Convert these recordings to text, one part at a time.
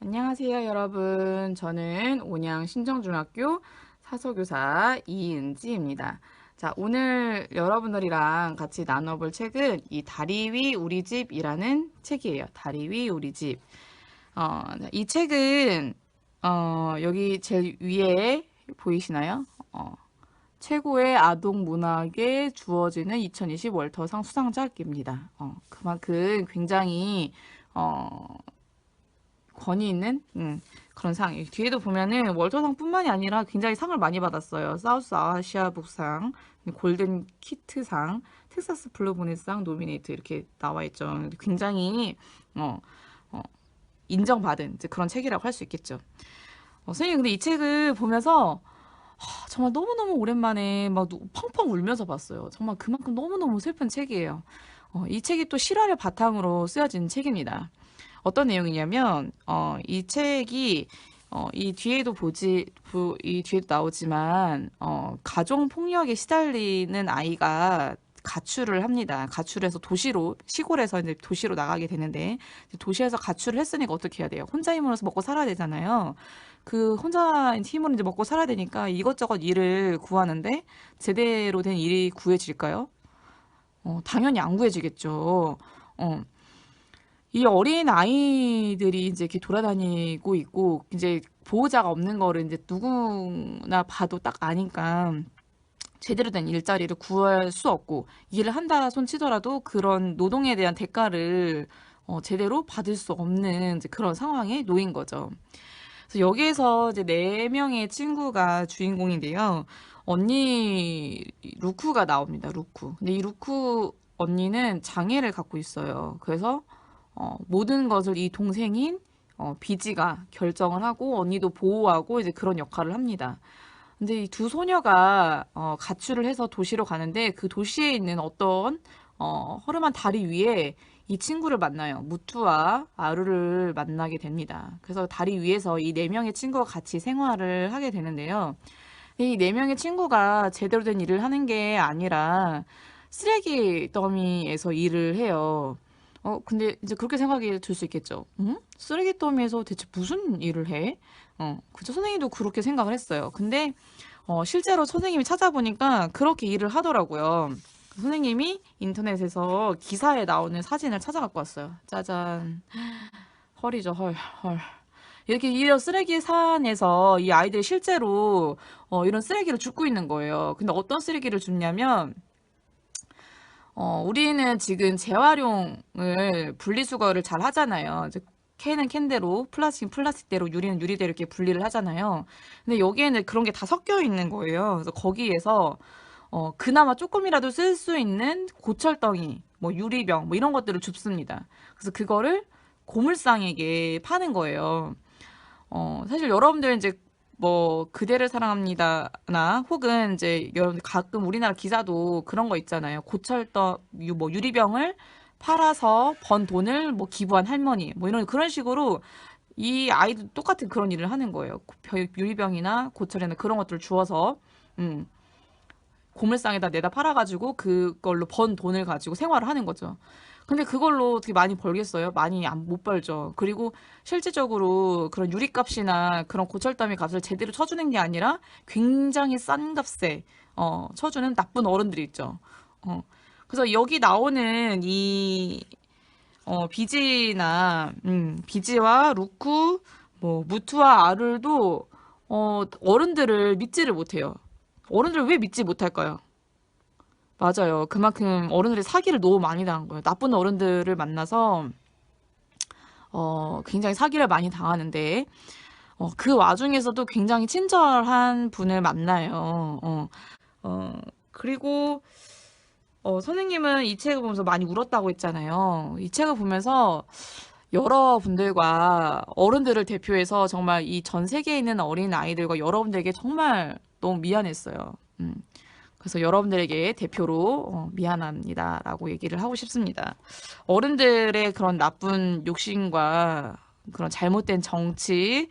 안녕하세요, 여러분. 저는 온양 신정중학교 사서교사 이은지입니다. 자, 오늘 여러분들이랑 같이 나눠볼 책은 이 다리 위 우리 집이라는 책이에요. 다리 위 우리 집. 이 책은 여기 제일 위에 보이시나요? 최고의 아동 문학에 주어지는 2020 월터상 수상작입니다. 그만큼 굉장히 어, 권위 있는 그런 상. 뒤에도 보면은 월터상뿐만이 아니라 굉장히 상을 많이 받았어요. 사우스 아시아 북상, 골든 키트상, 텍사스 블루보넷상 노미네이트 이렇게 나와 있죠. 굉장히 어, 어, 인정받은 이제 그런 책이라고 할 수 있겠죠. 선생님 근데 이 책을 보면서 정말 너무너무 오랜만에 막 펑펑 울면서 봤어요. 정말 그만큼 너무너무 슬픈 책이에요. 이 책이 또 실화를 바탕으로 쓰여진 책입니다. 어떤 내용이냐면, 이 책이, 이 뒤에도 나오지만, 가정폭력에 시달리는 아이가 가출을 합니다. 가출해서 시골에서 이제 도시로 나가게 되는데, 이제 도시에서 가출을 했으니까 어떻게 해야 돼요? 혼자 힘으로서 먹고 살아야 되잖아요. 그 혼자 힘으로 이제 먹고 살아야 되니까 이것저것 일을 구하는데, 제대로 된 일이 구해질까요? 당연히 안 구해지겠죠. 어, 이 어린 아이들이 이제 이렇게 돌아다니고 있고, 이제 보호자가 없는 거를 이제 누구나 봐도 딱 아니까, 제대로 된 일자리를 구할 수 없고, 일을 한다 손 치더라도 그런 노동에 대한 대가를 제대로 받을 수 없는 이제 그런 상황에 놓인 거죠. 그래서 여기에서 이제 네 명의 친구가 주인공인데요. 언니 루쿠가 나옵니다. 루쿠. 근데 이 루쿠 언니는 장애를 갖고 있어요. 그래서 모든 것을 이 동생인 비지가 결정을 하고 언니도 보호하고 이제 그런 역할을 합니다. 근데 이 두 소녀가 가출을 해서 도시로 가는데 그 도시에 있는 어떤 허름한 다리 위에 이 친구를 만나요. 무투와 아루를 만나게 됩니다. 그래서 다리 위에서 이 네 명의 친구가 같이 생활을 하게 되는데요. 이 네 명의 친구가 제대로 된 일을 하는 게 아니라 쓰레기 더미에서 일을 해요. 근데 이제 그렇게 생각이 들 수 있겠죠. 응? 쓰레기 더미에서 대체 무슨 일을 해? 그죠. 선생님도 그렇게 생각을 했어요. 근데 실제로 선생님이 찾아보니까 그렇게 일을 하더라고요. 선생님이 인터넷에서 기사에 나오는 사진을 찾아갖고 왔어요. 짜잔. 헐이죠, 헐, 헐. 이렇게 이런 쓰레기 산에서 이 아이들이 실제로 이런 쓰레기를 줍고 있는 거예요. 근데 어떤 쓰레기를 줍냐면 우리는 지금 재활용을 분리수거를 잘 하잖아요. 이제 캔은 캔대로, 플라스틱은 플라스틱대로, 유리는 유리대로 이렇게 분리를 하잖아요. 근데 여기에는 그런 게 다 섞여 있는 거예요. 그래서 거기에서 그나마 조금이라도 쓸 수 있는 고철덩이, 뭐 유리병, 뭐 이런 것들을 줍습니다. 그래서 그거를 고물상에게 파는 거예요. 사실 여러분들 이제 뭐 그대를 사랑합니다나 혹은 이제 여러분들 가끔 우리나라 기사도 그런 거 있잖아요. 뭐 유리병을 팔아서 번 돈을 뭐 기부한 할머니 뭐 이런 그런 식으로 이 아이도 똑같은 그런 일을 하는 거예요. 유리병이나 고철이나 그런 것들을 주워서 음, 고물상에다 내다 팔아가지고 그걸로 번 돈을 가지고 생활을 하는 거죠. 근데 그걸로 어떻게 많이 벌겠어요? 많이 못 벌죠. 그리고 실질적으로 그런 유리값이나 그런 고철더미 값을 제대로 쳐주는 게 아니라 굉장히 싼 값에 쳐주는 나쁜 어른들이 있죠. 그래서 여기 나오는 이 비지와 루쿠, 뭐 무투와 아를도 어른들을 믿지를 못해요. 어른들을 왜 믿지 못할까요? 맞아요. 그만큼 어른들이 사기를 너무 많이 당한 거예요. 나쁜 어른들을 만나서 굉장히 사기를 많이 당하는데 그 와중에서도 굉장히 친절한 분을 만나요. 그리고 선생님은 이 책을 보면서 많이 울었다고 했잖아요. 이 책을 보면서 여러분들과 어른들을 대표해서 정말 이 전 세계에 있는 어린 아이들과 여러분들에게 정말 너무 미안했어요. 그래서 여러분들에게 대표로 미안합니다라고 얘기를 하고 싶습니다. 어른들의 그런 나쁜 욕심과 그런 잘못된 정치,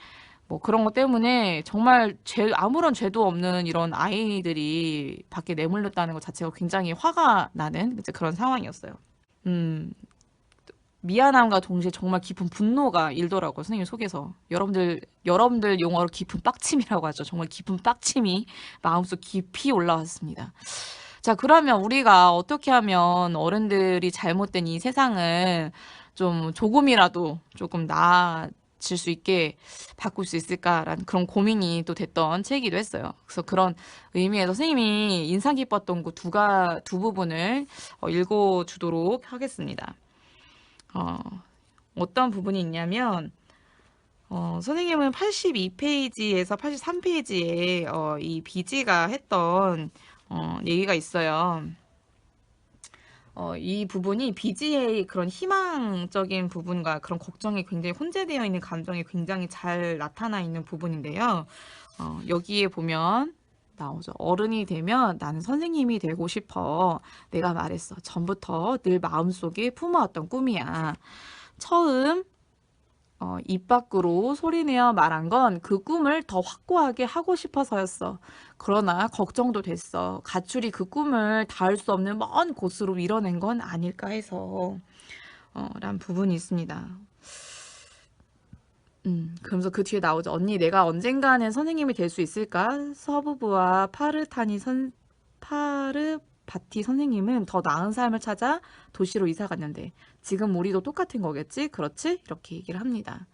뭐 그런 것 때문에 정말 아무런 죄도 없는 이런 아이들이 밖에 내몰렸다는 것 자체가 굉장히 화가 나는 이제 그런 상황이었어요. 음, 미안함과 동시에 정말 깊은 분노가 일더라고요. 선생님 속에서. 여러분들 용어로 깊은 빡침이라고 하죠. 정말 깊은 빡침이 마음속 깊이 올라왔습니다. 자, 그러면 우리가 어떻게 하면 어른들이 잘못된 이 세상을 좀 조금이라도 조금 나아질 수 있게 바꿀 수 있을까라는 그런 고민이 또 됐던 책이기도 했어요. 그래서 그런 의미에서 선생님이 인상 깊었던 그 두 부분을 읽어주도록 하겠습니다. 어, 어떤 부분이 있냐면, 선생님은 82페이지에서 83페이지에 이 비지가 했던 얘기가 있어요. 이 부분이 비지의 그런 희망적인 부분과 그런 걱정이 굉장히 혼재되어 있는 감정이 굉장히 잘 나타나 있는 부분인데요. 여기에 보면 나오죠. 어른이 되면 나는 선생님이 되고 싶어. 내가 말했어. 전부터 늘 마음속에 품어왔던 꿈이야. 처음 입 밖으로 소리내어 말한 건 그 꿈을 더 확고하게 하고 싶어서였어. 그러나 걱정도 됐어. 가출이 그 꿈을 닿을 수 없는 먼 곳으로 밀어낸 건 아닐까 해서 란 부분이 있습니다. 그러면서 그 뒤에 나오죠. 언니, 내가 언젠가는 선생님이 될 수 있을까? 서부부와 파르바티 선생님은 더 나은 삶을 찾아 도시로 이사 갔는데 지금 우리도 똑같은 거겠지? 그렇지? 이렇게 얘기를 합니다.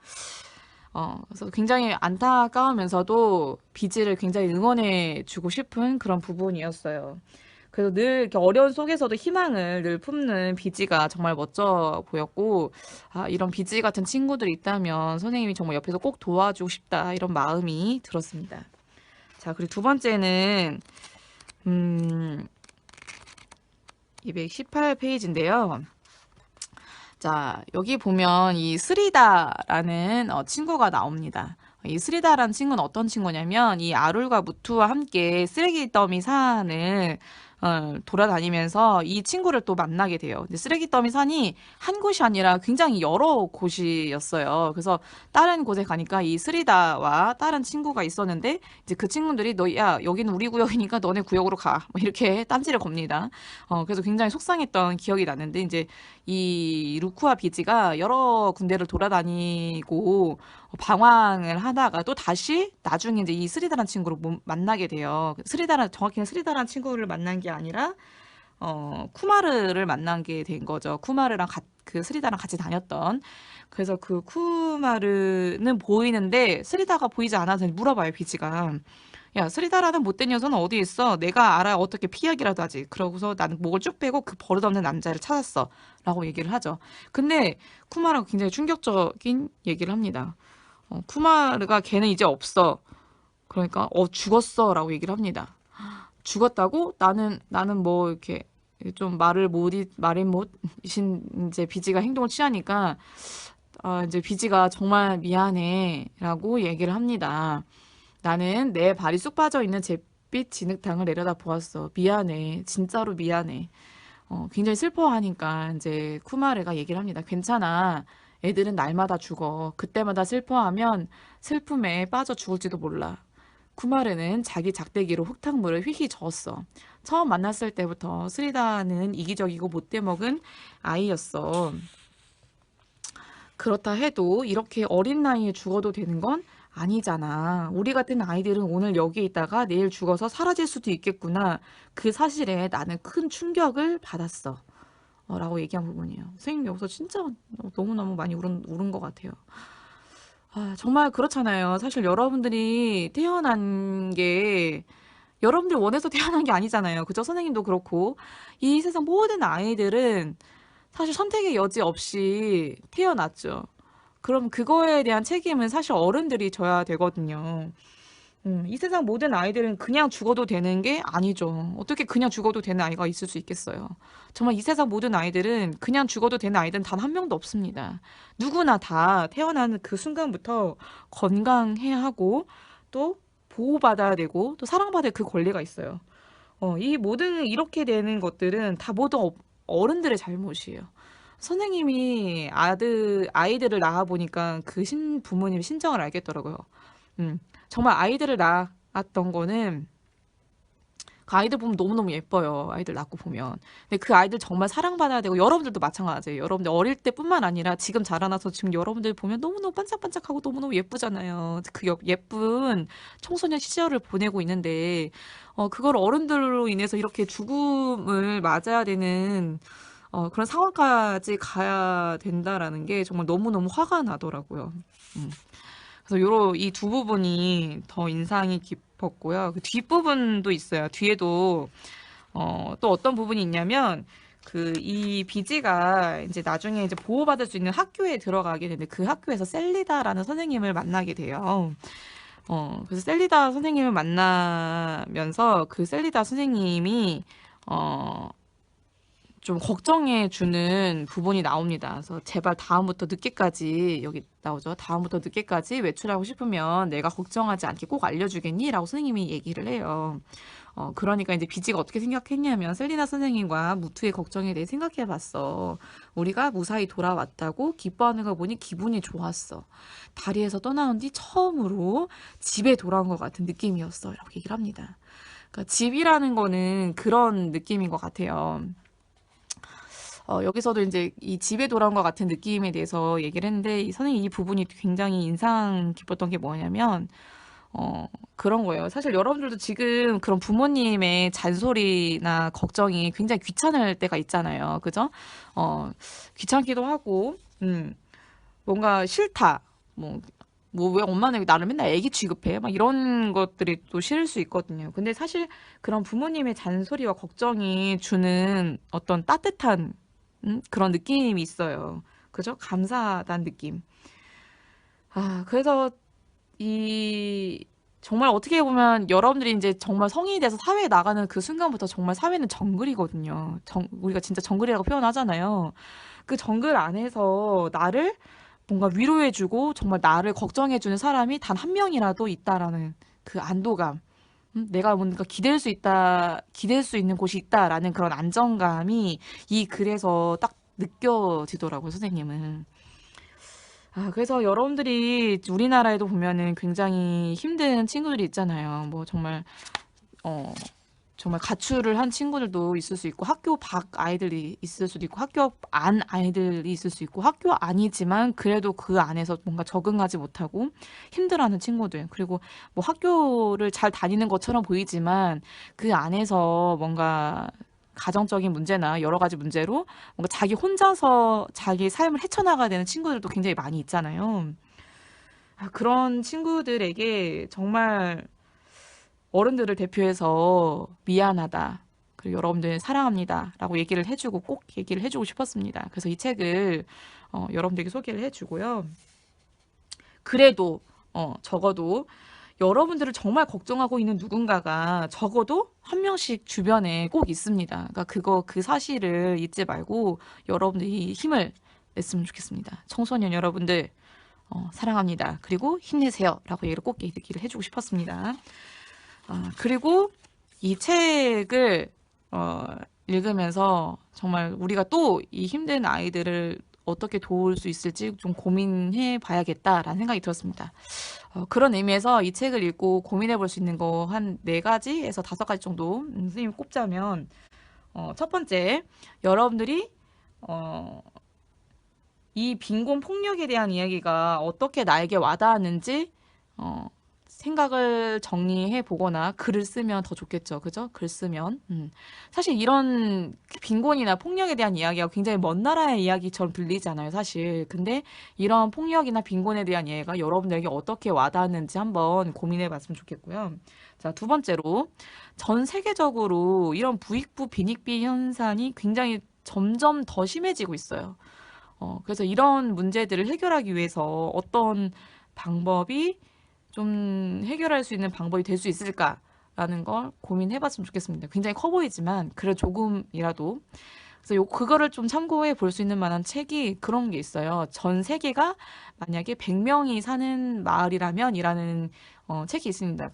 그래서 굉장히 안타까우면서도 비지를 굉장히 응원해 주고 싶은 그런 부분이었어요. 그래서 늘 이렇게 어려운 속에서도 희망을 늘 품는 비지가 정말 멋져 보였고, 아, 이런 비지 같은 친구들이 있다면 선생님이 정말 옆에서 꼭 도와주고 싶다, 이런 마음이 들었습니다. 자, 그리고 두 번째는, 218페이지인데요. 자, 여기 보면 이 스리다라는 친구가 나옵니다. 이 스리다라는 친구는 어떤 친구냐면 이 아룰과 무투와 함께 쓰레기 더미 산을 돌아다니면서 이 친구를 또 만나게 돼요. 근데 쓰레기 더미 산이 한 곳이 아니라 굉장히 여러 곳이었어요. 그래서 다른 곳에 가니까 이 스리다와 다른 친구가 있었는데 이제 그 친구들이 야, 여기는 우리 구역이니까 너네 구역으로 가. 뭐 이렇게 딴지를 겁니다. 그래서 굉장히 속상했던 기억이 나는데 이제 이 루크와 비지가 여러 군데를 돌아다니고 방황을 하다가 또 다시 나중에 이제 이 스리다라는 친구를 만나게 돼요. 정확히는 스리다라는 친구를 만난 게 아니라 쿠마르를 만난 게 된 거죠. 쿠마르랑 그 스리다랑 같이 다녔던. 그래서 그 쿠마르는 보이는데 스리다가 보이지 않아서 물어봐요, 비지가. 야, 스리다라는 못된 녀석은 어디 있어? 내가 알아. 어떻게 피하기라도 하지. 그러고서 나는 목을 쭉 빼고 그 버릇없는 남자를 찾았어. 라고 얘기를 하죠. 근데 쿠마르가 굉장히 충격적인 얘기를 합니다. 쿠마르가 걔는 이제 없어. 그러니까 죽었어. 라고 얘기를 합니다. 죽었다고? 나는 뭐 이렇게 좀 말을 못 이제 비지가 행동을 취하니까 이제 비지가 정말 미안해. 라고 얘기를 합니다. 나는 내 발이 쑥 빠져 있는 잿빛 진흙탕을 내려다 보았어. 미안해. 진짜로 미안해. 굉장히 슬퍼하니까 이제 쿠마르가 얘기를 합니다. 괜찮아. 애들은 날마다 죽어. 그때마다 슬퍼하면 슬픔에 빠져 죽을지도 몰라. 쿠마르는 자기 작대기로 흙탕물을 휘휘 저었어. 처음 만났을 때부터 스리다는 이기적이고 못돼 먹은 아이였어. 그렇다 해도 이렇게 어린 나이에 죽어도 되는 건 아니잖아. 우리 같은 아이들은 오늘 여기 있다가 내일 죽어서 사라질 수도 있겠구나. 그 사실에 나는 큰 충격을 받았어. 라고 얘기한 부분이에요. 선생님 여기서 진짜 너무너무 많이 울은 것 같아요. 아, 정말 그렇잖아요. 사실 여러분들이 태어난 게 여러분들 원해서 태어난 게 아니잖아요. 그죠? 선생님도 그렇고. 이 세상 모든 아이들은 사실 선택의 여지 없이 태어났죠. 그럼 그거에 대한 책임은 사실 어른들이 져야 되거든요. 이 세상 모든 아이들은 그냥 죽어도 되는 게 아니죠. 어떻게 그냥 죽어도 되는 아이가 있을 수 있겠어요. 정말 이 세상 모든 아이들은 그냥 죽어도 되는 아이들은 단 한 명도 없습니다. 누구나 다 태어나는 그 순간부터 건강해야 하고 또 보호받아야 되고 또 사랑받을 그 권리가 있어요. 이 모든 이렇게 되는 것들은 다 모두 어른들의 잘못이에요. 선생님이 아이들을 낳아보니까 그 부모님 심정을 알겠더라고요. 음, 정말 아이들을 낳았던 거는 그 아이들 보면 너무너무 예뻐요. 아이들 낳고 보면. 근데 그 아이들 정말 사랑받아야 되고 여러분들도 마찬가지예요. 여러분들 어릴 때뿐만 아니라 지금 자라나서 지금 여러분들 보면 너무너무 반짝반짝하고 너무너무 예쁘잖아요. 그 예쁜 청소년 시절을 보내고 있는데 그걸 어른들로 인해서 이렇게 죽음을 맞아야 되는 그런 상황까지 가야 된다라는 게 정말 너무너무 화가 나더라고요. 그래서 이 두 부분이 더 인상이 깊었고요. 그 뒷부분도 있어요. 뒤에도 또 어떤 부분이 있냐면 이 비지가 이제 나중에 이제 보호받을 수 있는 학교에 들어가게 되는데 그 학교에서 셀리다라는 선생님을 만나게 돼요. 그래서 셀리다 선생님을 만나면서 그 셀리다 선생님이 좀 걱정해 주는 부분이 나옵니다. 그래서 제발 다음부터 늦게까지 여기 나오죠. 다음부터 늦게까지 외출하고 싶으면 내가 걱정하지 않게 꼭 알려주겠니? 라고 선생님이 얘기를 해요. 그러니까 이제 비지가 어떻게 생각했냐면 셀리나 선생님과 무투의 걱정에 대해 생각해 봤어. 우리가 무사히 돌아왔다고 기뻐하는 걸 보니 기분이 좋았어. 다리에서 떠나온 뒤 처음으로 집에 돌아온 것 같은 느낌이었어. 라고 얘기를 합니다. 그러니까 집이라는 거는 그런 느낌인 것 같아요. 여기서도 이제 이 집에 돌아온 것 같은 느낌에 대해서 얘기를 했는데, 선생님 이 부분이 굉장히 인상 깊었던 게 뭐냐면, 그런 거예요. 사실 여러분들도 지금 그런 부모님의 잔소리나 걱정이 굉장히 귀찮을 때가 있잖아요. 그죠? 귀찮기도 하고, 뭔가 싫다. 왜 엄마는 나를 맨날 애기 취급해? 막 이런 것들이 또 싫을 수 있거든요. 근데 사실 그런 부모님의 잔소리와 걱정이 주는 어떤 따뜻한 그런 느낌이 있어요. 그죠? 감사하다는 느낌. 그래서 정말 어떻게 보면 여러분들이 이제 정말 성인이 돼서 사회에 나가는 그 순간부터 정말 사회는 정글이거든요. 우리가 진짜 정글이라고 표현하잖아요. 그 정글 안에서 나를 뭔가 위로해주고 정말 나를 걱정해주는 사람이 단 한 명이라도 있다라는 그 안도감. 내가 뭔가 기댈 수 있는 곳이 있다라는 그런 안정감이 이 글에서 딱 느껴지더라고요, 선생님은. 그래서 여러분들이 우리나라에도 보면은 굉장히 힘든 친구들이 있잖아요. 뭐 정말 가출을 한 친구들도 있을 수 있고 학교 밖 아이들이 있을 수도 있고 학교 안 아이들이 있을 수 있고 학교 아니지만 그래도 그 안에서 뭔가 적응하지 못하고 힘들어하는 친구들 그리고 뭐 학교를 잘 다니는 것처럼 보이지만 그 안에서 뭔가 가정적인 문제나 여러 가지 문제로 뭔가 자기 혼자서 자기 삶을 헤쳐나가야 되는 친구들도 굉장히 많이 있잖아요. 그런 친구들에게 정말 어른들을 대표해서 미안하다. 그리고 여러분들 사랑합니다. 라고 얘기를 해주고 꼭 얘기를 해주고 싶었습니다. 그래서 이 책을 여러분들에게 소개를 해주고요. 그래도 적어도 여러분들을 정말 걱정하고 있는 누군가가 적어도 한 명씩 주변에 꼭 있습니다. 그러니까 그 사실을 잊지 말고 여러분들이 힘을 냈으면 좋겠습니다. 청소년 여러분들 사랑합니다. 그리고 힘내세요. 라고 얘기를 꼭 얘기를 해주고 싶었습니다. 그리고 이 책을 읽으면서 정말 우리가 또 이 힘든 아이들을 어떻게 도울 수 있을지 좀 고민해 봐야겠다라는 생각이 들었습니다. 그런 의미에서 이 책을 읽고 고민해 볼 수 있는 거 한 4가지에서 5가지 정도 선생님이 꼽자면 첫 번째, 여러분들이 이 빈곤 폭력에 대한 이야기가 어떻게 나에게 와닿았는지 생각을 정리해 보거나 글을 쓰면 더 좋겠죠. 그죠? 글 쓰면. 사실 이런 빈곤이나 폭력에 대한 이야기가 굉장히 먼 나라의 이야기처럼 들리잖아요, 사실. 근데 이런 폭력이나 빈곤에 대한 이야기가 여러분들에게 어떻게 와닿았는지 한번 고민해 봤으면 좋겠고요. 자, 두 번째로 전 세계적으로 이런 부익부 빈익빈 현상이 굉장히 점점 더 심해지고 있어요. 그래서 이런 문제들을 해결하기 위해서 어떤 방법이 좀 해결할 수 있는 방법이 될 수 있을까라는 걸 고민해봤으면 좋겠습니다. 굉장히 커 보이지만 그래 조금이라도 그래서 그거를 좀 참고해 볼 수 있는 만한 책이 그런 게 있어요. 전 세계가 만약에 100명이 사는 마을이라면이라는 책이 있습니다.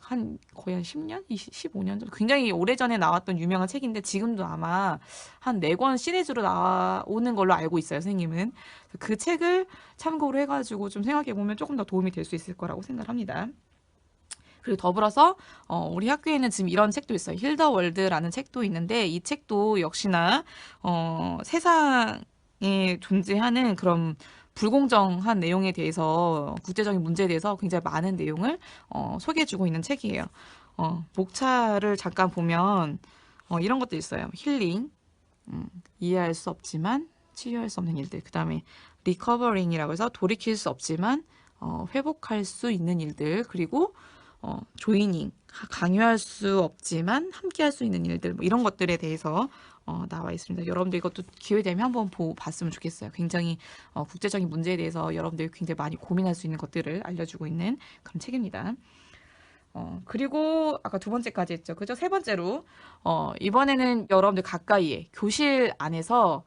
거의 한 10년? 15년 정도? 굉장히 오래전에 나왔던 유명한 책인데 지금도 아마 한 4권 시리즈로 나오는 걸로 알고 있어요, 선생님은. 그 책을 참고로 해가지고 좀 생각해 보면 조금 더 도움이 될 수 있을 거라고 생각합니다. 그리고 더불어서 우리 학교에는 지금 이런 책도 있어요. 힐더 월드라는 책도 있는데 이 책도 역시나 세상에 존재하는 그런 불공정한 내용에 대해서 국제적인 문제에 대해서 굉장히 많은 내용을 소개해주고 있는 책이에요. 목차를 잠깐 보면 이런 것도 있어요. 힐링, 이해할 수 없지만 치유할 수 없는 일들. 그 다음에 리커버링이라고 해서 돌이킬 수 없지만 회복할 수 있는 일들. 그리고 조이닝, 강요할 수 없지만 함께 할 수 있는 일들, 뭐 이런 것들에 대해서 나와 있습니다. 여러분들 이것도 기회 되면 한번 봤으면 좋겠어요. 굉장히 국제적인 문제에 대해서 여러분들이 굉장히 많이 고민할 수 있는 것들을 알려주고 있는 그런 책입니다. 그리고 아까 두 번째까지 했죠. 그죠? 세 번째로 이번에는 여러분들 가까이에 교실 안에서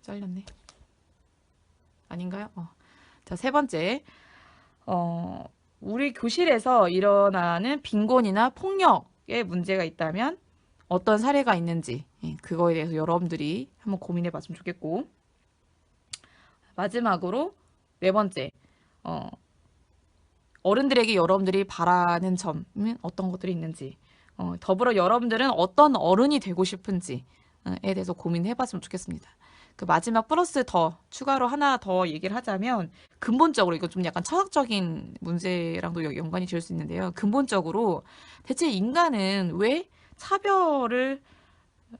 잘렸네. 아닌가요? 자, 세 번째. 우리 교실에서 일어나는 빈곤이나 폭력의 문제가 있다면 어떤 사례가 있는지 그거에 대해서 여러분들이 한번 고민해 봤으면 좋겠고, 마지막으로 네 번째, 어른들에게 여러분들이 바라는 점은 어떤 것들이 있는지, 더불어 여러분들은 어떤 어른이 되고 싶은지에 대해서 고민해 봤으면 좋겠습니다. 그 마지막 플러스 더 추가로 하나 더 얘기를 하자면, 근본적으로 이거 좀 약간 철학적인 문제랑도 연관이 될 수 있는데요. 근본적으로 대체 인간은 왜 차별을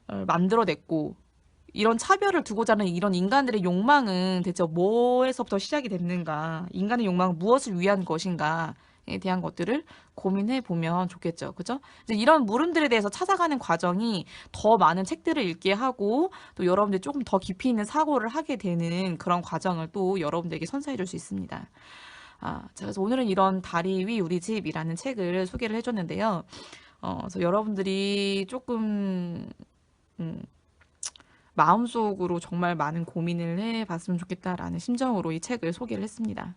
만들어냈고, 이런 차별을 두고자 하는 이런 인간들의 욕망은 대체 뭐에서부터 시작이 됐는가? 인간의 욕망은 무엇을 위한 것인가에 대한 것들을 고민해 보면 좋겠죠. 그죠? 이제 이런 물음들에 대해서 찾아가는 과정이 더 많은 책들을 읽게 하고 또 여러분들이 조금 더 깊이 있는 사고를 하게 되는 그런 과정을 또 여러분들에게 선사해 줄 수 있습니다. 자, 그래서 오늘은 이런 다리 위 우리 집이라는 책을 소개를 해줬는데요. 그래서 여러분들이 조금 마음속으로 정말 많은 고민을 해봤으면 좋겠다라는 심정으로 이 책을 소개를 했습니다.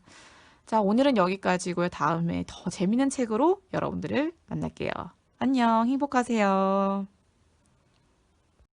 자, 오늘은 여기까지고요. 다음에 더 재밌는 책으로 여러분들을 만날게요. 안녕, 행복하세요.